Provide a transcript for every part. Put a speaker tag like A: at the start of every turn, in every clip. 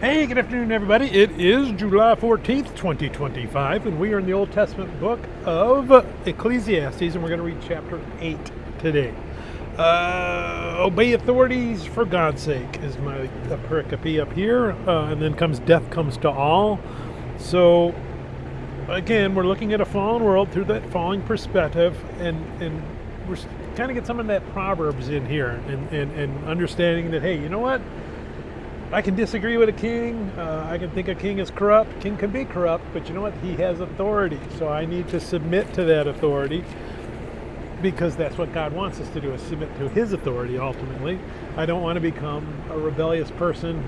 A: Hey, good afternoon, everybody. It is July 14th, 2025, and we are in the Old Testament book of Ecclesiastes, and we're going to read chapter 8 today. Obey authorities for God's sake is my pericope up here, and then comes death comes to all. So, again, we're looking at a fallen world through that falling perspective, and we're kind of get some of that Proverbs in here, and understanding that, hey, you know what? I can disagree with a king. I can think a king is corrupt. King can be corrupt, but you know what? He has authority. So I need to submit to that authority because that's what God wants us to do, is submit to his authority ultimately. I don't want to become a rebellious person.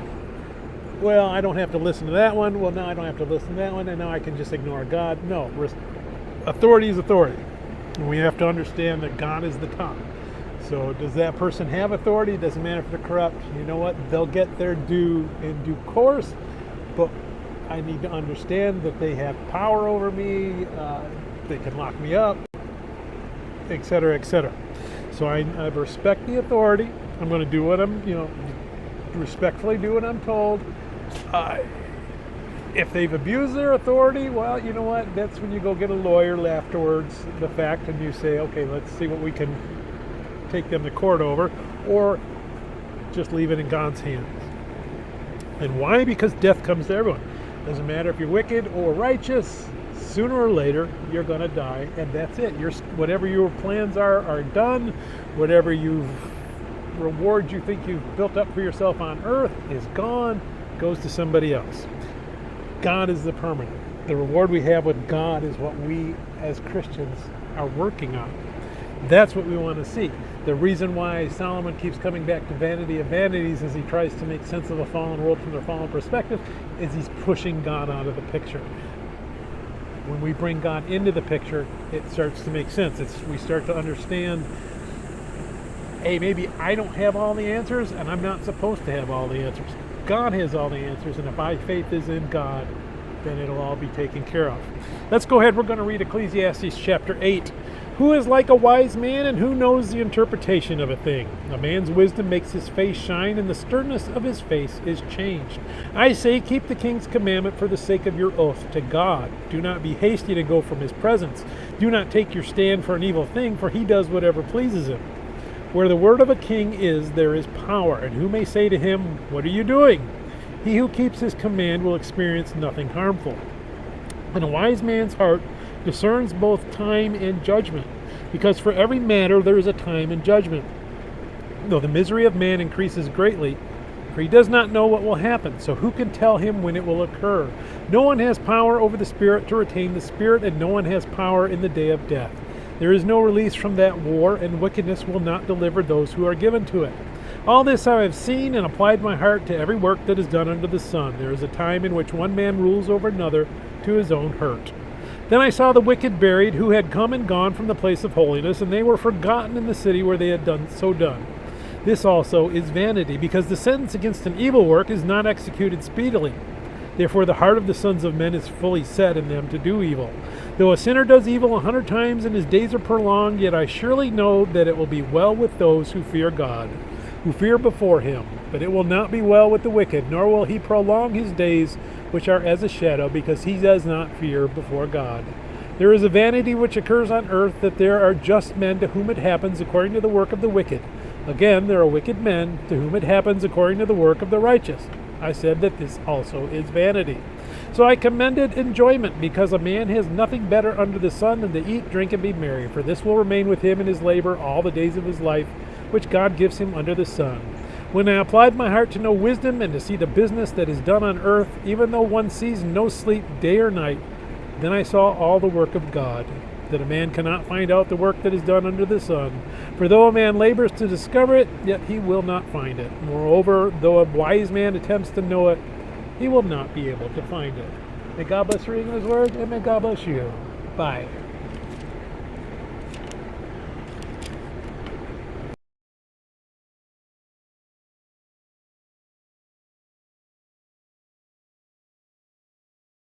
A: Well, I don't have to listen to that one. Well, now I don't have to listen to that one, and now I can just ignore God. No, authority is authority. And we have to understand that God is the top. So does that person have authority? Doesn't matter if they're corrupt. You know what? They'll get their due in due course. But I need to understand that they have power over me. They can lock me up, etc., etc. So I respect the authority. I'm going to do what respectfully do what I'm told. If they've abused their authority, well, you know what? That's when you go get a lawyer afterwards, the fact, and you say, okay, let's see what we can take them to court over, or just leave it in God's hands. And why? Because death comes to everyone. Doesn't matter if you're wicked or righteous, sooner or later you're going to die, and that's it. Whatever your plans are done. Whatever reward you think you've built up for yourself on earth is gone, goes to somebody else. God is the permanent. The reward we have with God is what we as Christians are working on. That's what we want to see. The reason why Solomon keeps coming back to vanity of vanities as he tries to make sense of a fallen world from their fallen perspective is he's pushing God out of the picture. When we bring God into the picture, it starts to make sense. We start to understand, hey, maybe I don't have all the answers, and I'm not supposed to have all the answers. God has all the answers, and if my faith is in God, then it'll all be taken care of. Let's go ahead. We're going to read Ecclesiastes chapter 8. Who is like a wise man, and who knows the interpretation of a thing? A man's wisdom makes his face shine, and the sternness of his face is changed. I say, keep the king's commandment for the sake of your oath to God. Do not be hasty to go from his presence. Do not take your stand for an evil thing, for he does whatever pleases him. Where the word of a king is, there is power, and who may say to him, what are you doing? He who keeps his command will experience nothing harmful. And a wise man's heart discerns both time and judgment, because for every matter there is a time and judgment. Though the misery of man increases greatly, for he does not know what will happen, so who can tell him when it will occur? No one has power over the spirit to retain the spirit, and no one has power in the day of death. There is no release from that war, and wickedness will not deliver those who are given to it. All this I have seen and applied my heart to every work that is done under the sun. There is a time in which one man rules over another to his own hurt. Then I saw the wicked buried, who had come and gone from the place of holiness, and they were forgotten in the city where they had done. This also is vanity, because the sentence against an evil work is not executed speedily. Therefore the heart of the sons of men is fully set in them to do evil. Though a sinner does evil 100 times and his days are prolonged, yet I surely know that it will be well with those who fear God, who fear before him. But it will not be well with the wicked, nor will he prolong his days, which are as a shadow, because he does not fear before God. There is a vanity which occurs on earth, that there are just men to whom it happens according to the work of the wicked. Again, there are wicked men to whom it happens according to the work of the righteous. I said that this also is vanity. So I commended enjoyment, because a man has nothing better under the sun than to eat, drink, and be merry, for this will remain with him in his labor all the days of his life, which God gives him under the sun. When I applied my heart to know wisdom and to see the business that is done on earth, even though one sees no sleep day or night, then I saw all the work of God, that a man cannot find out the work that is done under the sun. For though a man labors to discover it, yet he will not find it. Moreover, though a wise man attempts to know it, he will not be able to find it. May God bless the reading of his word, and may God bless you. Bye.